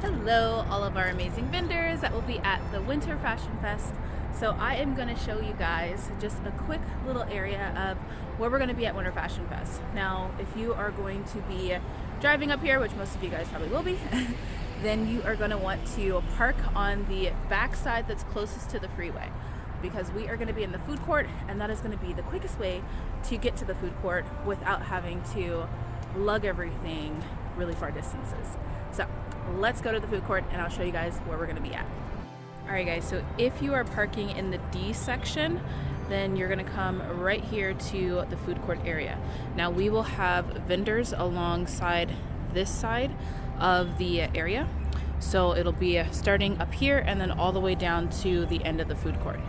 Hello, all of our amazing vendors that will be at the Winter Fashion Fest. So I am going to show you guys just a quick little area of where we're going to be at Winter Fashion Fest. Now, if you are going to be driving up here, which most of you guys probably will be, then you are going to want to park on the back side that's closest to the freeway, because we are going to be in the food court, and that is going to be the quickest way to get to the food court without having to lug everything really far distances. So let's go to the food court and I'll show you guys where we're going to be at. Alright guys, so if you are parking in the D section, then you're going to come right here to the food court area. Now we will have vendors alongside this side of the area, so it'll be starting up here and then all the way down to the end of the food court.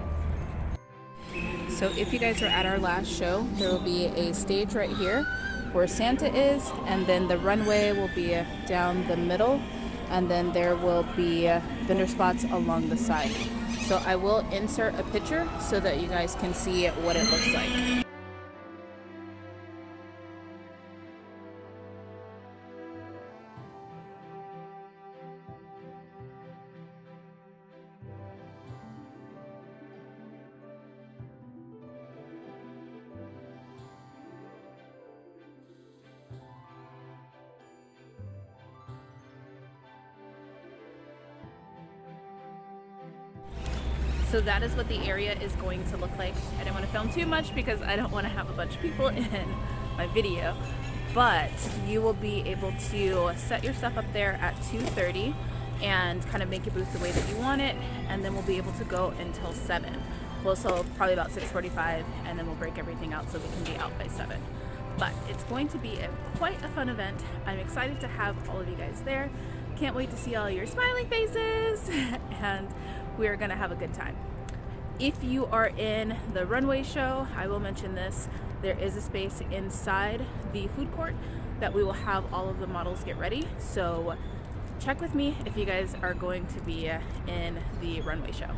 So if you guys are at our last show, there will be a stage right here where Santa is, and then the runway will be down the middle, and then there will be vendor spots along the side. So I will insert a picture so that you guys can see what it looks like. So that is what the area is going to look like. I didn't want to film too much because I don't want to have a bunch of people in my video, but you will be able to set your stuff up there at 2:30 and kind of make your booth the way that you want it, and then we'll be able to go until 7. Well, so probably about 6:45, and then we'll break everything out so we can be out by 7. But it's going to be quite a fun event. I'm excited to have all of you guys there. Can't wait to see all your smiling faces and we are going to have a good time. If you are in the runway show, I will mention this, there is a space inside the food court that we will have all of the models get ready. So check with me if you guys are going to be in the runway show.